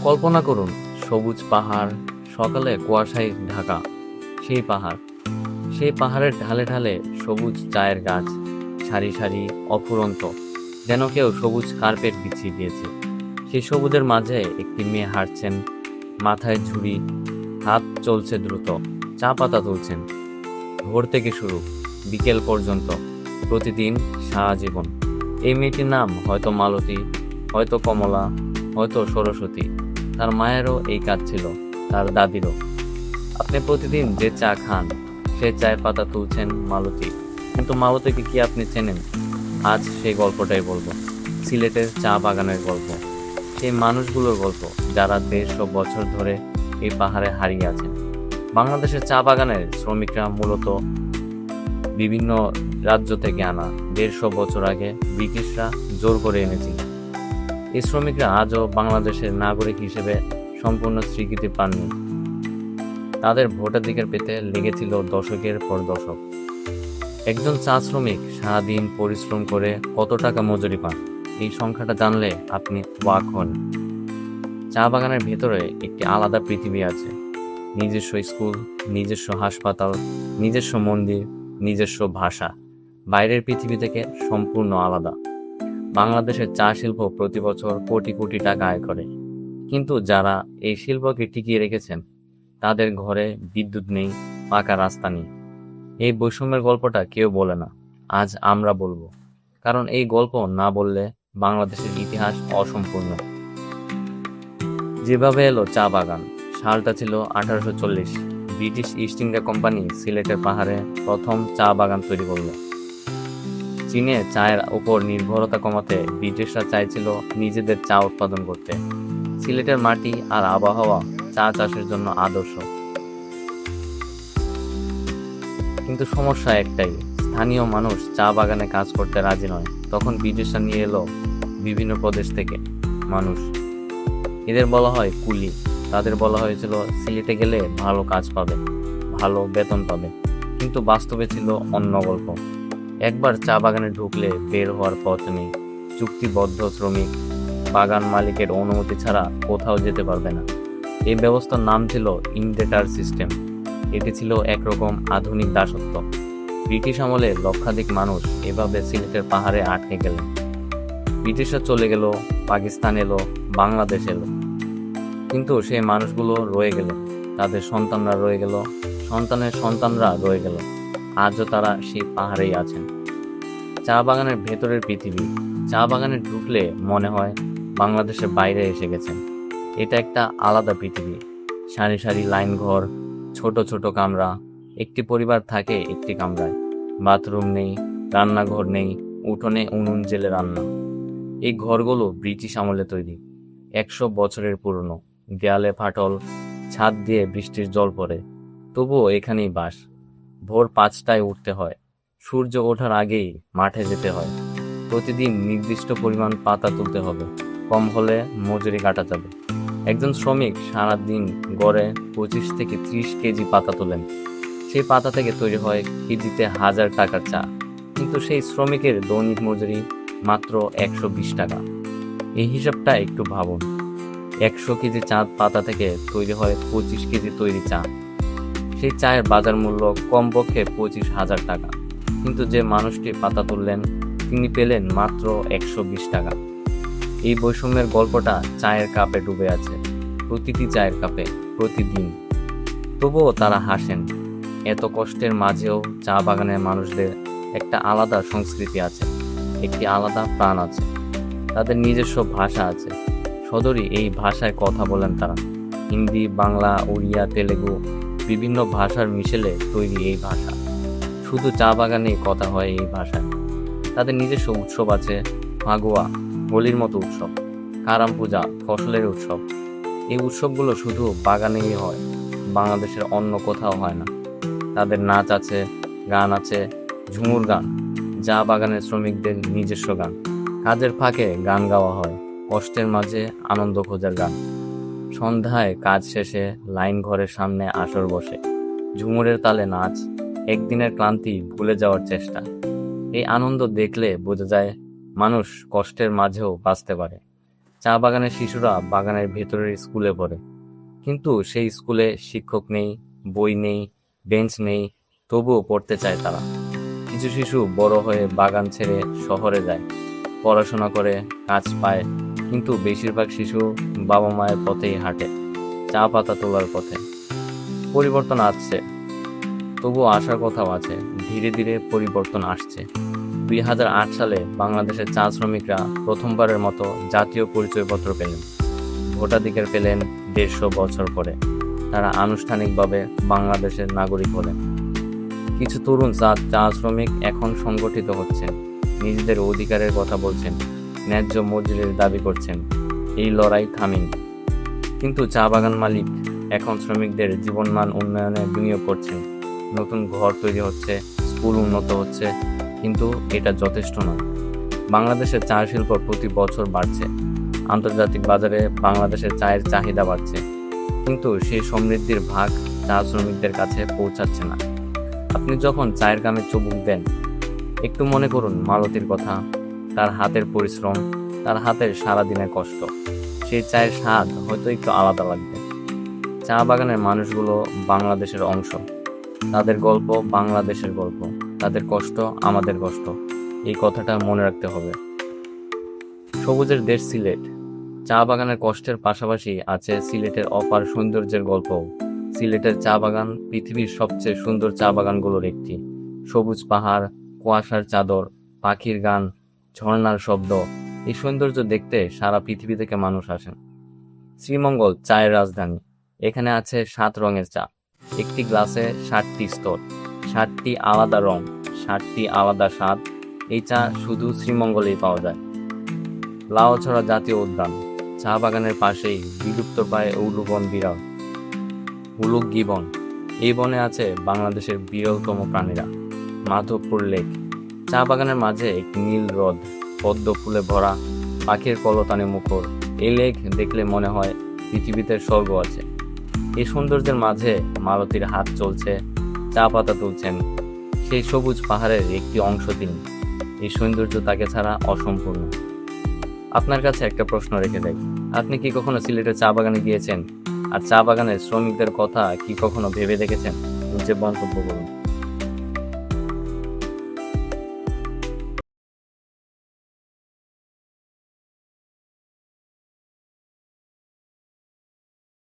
কল্পনা করুন, সবুজ পাহাড়, সকালে কুয়াশায় ঢাকা সেই পাহাড়, সেই পাহাড়ের ঢালে ঢালে সবুজ চায়ের গাছ, সারি সারি, অফুরন্ত, যেন কেউ সবুজ কার্পেট বিছিয়ে দিয়েছে। সেই সবুজের মাঝে একটি মেয়ে হাঁটছেন, মাথায় ঝুড়ি, হাত চলছে দ্রুত, চা পাতা তুলছেন। ভোর থেকে শুরু, বিকেল পর্যন্ত, প্রতিদিন, সারা জীবন। এই মেয়েটির নাম হয়তো মালতী, হয়তো কমলা, হয়তো সরস্বতী। তার মায়েরও এই কাজ ছিল, তার দাদিরও। আপনি প্রতিদিন যে চা খান, সে চায়ের পাতা তুলছেন মালতী। কিন্তু মালতীকে কি আপনি চেনেন? আজ সেই গল্পটাই বলবো, সিলেটের চা বাগানের গল্প, সেই মানুষগুলোর গল্প যারা 150 বছর ধরে এই পাহাড়ে হারিয়ে আছেন। বাংলাদেশের চা বাগানের শ্রমিকরা মূলত বিভিন্ন রাজ্য থেকে আনা, 150 বছর আগে ব্রিটিশরা জোর করে এনেছিল। এই শ্রমিকরা আজও বাংলাদেশের নাগরিক হিসেবে সম্পূর্ণ স্বীকৃতি পাননি। তাদের ভোটাধিকার পেতে লেগেছিল দশকের পর দশক। একজন চা শ্রমিক সারাদিন পরিশ্রম করে কত টাকা মজুরি পান, এই সংখ্যাটা জানলে আপনি অবাক হন। চা বাগানের ভেতরে একটি আলাদা পৃথিবী আছে। নিজস্ব স্কুল, নিজস্ব হাসপাতাল, নিজস্ব মন্দির, নিজস্ব ভাষা। বাইরের পৃথিবী থেকে সম্পূর্ণ আলাদা। বাংলাদেশের চা শিল্প প্রতি বছর কোটি কোটি টাকা আয় করে, কিন্তু যারা এই শিল্পকে টিকিয়ে রেখেছেন, তাদের ঘরে বিদ্যুৎ নেই, পাকা রাস্তা নেই। এই বৈষম্যের গল্পটা কেউ বলে না। আজ আমরা বলবো, কারণ এই গল্প না বললে বাংলাদেশের ইতিহাস অসম্পূর্ণ। যেভাবে এলো চা বাগান, সালটা ছিল 1840। ব্রিটিশ ইস্ট ইন্ডিয়া কোম্পানি সিলেটের পাহাড়ে প্রথম চা বাগান তৈরি করলো। চীনে চায়ের উপর নির্ভরতা কমাতে ব্রিটিশরা চাইছিল নিজেদের চা উৎপাদন করতে। সিলেটের মাটি আর আবহাওয়া চা চাষের জন্য আদর্শ। কিন্তু সমস্যা একটাই, স্থানীয় মানুষ চা বাগানে কাজ করতে রাজি নয়। তখন ব্রিটিশরা নিয়ে এলো বিভিন্ন প্রদেশ থেকে মানুষ। এদের বলা হয় কুলি। তাদের বলা হয়েছিল সিলেটে গেলে ভালো কাজ পাবে, ভালো বেতন পাবে। কিন্তু বাস্তবে ছিল অন্য গল্প। একবার চা বাগানে ঢুকলে বের হওয়ার পথ নেই। চুক্তিবদ্ধ শ্রমিক, বাগান মালিকের অনুমতি ছাড়া কোথাও যেতে পারবে না। এই ব্যবস্থার নাম ছিল ইনডেটার সিস্টেম। এটি ছিল একরকম আধুনিক দাসত্ব। ব্রিটিশ আমলে লক্ষাধিক মানুষ এভাবে সিলেটের পাহাড়ে আটকে গেলেন। ব্রিটিশরা চলে গেল, পাকিস্তান এলো, বাংলাদেশ এলো, কিন্তু সেই মানুষগুলো রয়ে গেল। তাদের সন্তানরা রয়ে গেল, সন্তানের সন্তানরা রয়ে গেল। আজও তারা সেই পাহাড়েই আছেন। চা বাগানের ভেতরের পৃথিবী। চা বাগানে ঢুকলে মনে হয় বাংলাদেশের বাইরে এসে গেছেন। এটা একটা আলাদা পৃথিবী। সারি সারি লাইন ঘর, ছোট ছোট কামরা। একটি পরিবার থাকে একটি কামরায়। বাথরুম নেই, রান্নাঘর নেই, উঠোনে উনুন জেলে রান্না। এই ঘরগুলো ব্রিটিশ আমলে তৈরি, 100 বছরের পুরনো। দেয়ালে ফাটল, ছাদ দিয়ে বৃষ্টির জল পড়ে, তবুও এখানেই বাস। ভোর 5টায় উঠতে হয়, সূর্য ওঠার আগেই মাঠে যেতে হয়। প্রতিদিন নির্দিষ্ট পরিমাণ পাতা তুলতে হবে, কম হলে মজুরি কাটা যাবে। একজন শ্রমিক সারাদিন গড়ে 25 থেকে 30 কেজি পাতা তোলেন। সেই পাতা থেকে তৈরি হয় কেজিতে 1000 টাকার চা। কিন্তু সেই শ্রমিকের দৈনিক মজুরি মাত্র 120 টাকা। এই হিসাবটা একটু ভাবুন। 100 কেজি চা পাতা থেকে তৈরি হয় 25 কেজি তৈরি চা। সেই চায়ের বাজার মূল্য কমপক্ষে 25,000 টাকা। কিন্তু যে মানুষটি পাতা তুললেন, তিনি পেলেন মাত্র 120 টাকা। এই বৈষম্যের গল্পটা চায়ের কাপে ডুবে আছে, প্রতিটি চায়ের কাপে, প্রতিদিন। তবুও তারা হাসেন। এত কষ্টের মাঝেও চা বাগানের মানুষদের একটা আলাদা সংস্কৃতি আছে, একটি আলাদা প্রাণ আছে। তাদের নিজস্ব ভাষা আছে। সদরি এই ভাষায় কথা বলেন তারা। হিন্দি, বাংলা, উড়িয়া, তেলেগু, বিভিন্ন ভাষার মিশেলে তৈরি এই ভাষা। শুধু চা বাগানেই কথা হয় এই ভাষায়। তাদের নিজস্ব উৎসব আছে, ফাগুয়া, হোলির মতো উৎসব, কারাম পূজা, ফসলের উৎসব। এই উৎসবগুলো শুধু বাগানেই হয়, বাংলাদেশের অন্য কোথাও হয় না। তাদের নাচ আছে, গান আছে, ঝুমুর গান, চা বাগানের শ্রমিকদের নিজস্ব গান। কাজের ফাঁকে গান গাওয়া হয়, কষ্টের মাঝে আনন্দ খোঁজার গান। সন্ধ্যায় কাজ শেষে লাইন ঘরের সামনে আসর বসে, ঝুমুরের তালে নাচ, একদিনের ক্লান্তি ভুলে যাওয়ার চেষ্টা। এই আনন্দ দেখলে বোঝা যায় মানুষ কষ্টের মাঝেও বাঁচতে পারে। চা বাগানের শিশুরা বাগানের ভেতরের স্কুলে পড়ে, কিন্তু সেই স্কুলে শিক্ষক নেই, বই নেই, বেঞ্চ নেই, তবুও পড়তে চায় তারা। কিছু শিশু বড় হয়ে বাগান ছেড়ে শহরে যায়, পড়াশোনা করে, কাজ পায়, কিন্তু বেশিরভাগ শিশু বাবা মায়ের পথেই হাঁটে, চা পাতা তোলার পথে। পরিবর্তন আসছে, তবুও আসার কথাও আছে। ধীরে ধীরে পরিবর্তন আসছে। 2008 সালে বাংলাদেশের চা শ্রমিকরা প্রথমবারের মতো জাতীয় পরিচয়পত্র পেলেন। ভোটাধিকার পেলেন 150 বছর পরে। তারা আনুষ্ঠানিকভাবে বাংলাদেশের নাগরিক হলেন। কিছু তরুণ চা শ্রমিক এখন সংগঠিত হচ্ছেন, নিজেদের অধিকারের কথা বলছেন, ন্যায্য মজুরির দাবি করছেন। এই লড়াই থামেনি। কিন্তু চা বাগান মালিক এখন শ্রমিকদের জীবনমান উন্নয়নে বিনিয়োগ করছেন। নতুন ঘর তৈরি হচ্ছে, স্কুল উন্নত হচ্ছে, কিন্তু এটা যথেষ্ট নয়। বাংলাদেশের চা শিল্প প্রতি বছর বাড়ছে। আন্তর্জাতিক বাজারে বাংলাদেশের চায়ের চাহিদা বাড়ছে, কিন্তু সেই সমৃদ্ধির ভাগ চা শ্রমিকদের কাছে পৌঁছাচ্ছে না। আপনি যখন চায়ের কামে চুমুক দেন, একটু মনে করুন মালতীর কথা, তার হাতের পরিশ্রম, তার হাতের সারাদিনের কষ্ট। সেই চায়ের স্বাদ হয়তো একটু আলাদা লাগবে। চা বাগানের মানুষগুলো বাংলাদেশের অংশ। তাদের গল্প বাংলাদেশের গল্প, তাদের কষ্ট আমাদের কষ্ট। এই কথাটা মনে রাখতে হবে। সবুজের দেশ সিলেট। চা বাগানের কষ্টের পাশাপাশি আছে সিলেটের অপার সৌন্দর্যের গল্পও। সিলেটের চা বাগান পৃথিবীর সবচেয়ে সুন্দর চা বাগানগুলোর একটি। সবুজ পাহাড়, কুয়াশার চাদর, পাখির গান, ঝর্ণার শব্দ, এই সৌন্দর্য দেখতে সারা পৃথিবী থেকে মানুষ আসেন। শ্রীমঙ্গল চায়ের রাজধানী। এখানে আছে 7 রঙের চা। একটি গ্লাসে 7টি স্তর, 7টি আলাদা রং, 7টি আলাদা স্বাদ। এই চা শুধু শ্রীমঙ্গলেই পাওয়া যায়। লাউছড়া জাতীয় উদ্যান। চা বাগানের পাশেই বিলুপ্তপ্রায় উলুবন বিরল, হুলুক গিবন। এই বনে আছে বাংলাদেশের বিরলতম প্রাণীরা। মাধবপুর লেক। চা বাগানের মাঝে একটি নীল হ্রদ, পদ্ম ফুলে ভরা, পাখির কলতানে মুখর। এই লেক দেখলে মনে হয় পৃথিবীতে স্বর্গ আছে। এই সৌন্দর্যের মাঝে মালতীর হাত চলছে, চা পাতা তুলছেন। সেই সবুজ পাহাড়ের একটি অংশ তিনি। এই সৌন্দর্য তাকে ছাড়া অসম্পূর্ণ। আপনার কাছে একটা প্রশ্ন রেখে দেয়, আপনি কি কখনো সিলেটের চা বাগানে গিয়েছেন? আর চা বাগানের শ্রমিকদের কথা কি কখনো ভেবে দেখেছেন? নিচে মন্তব্য করুন।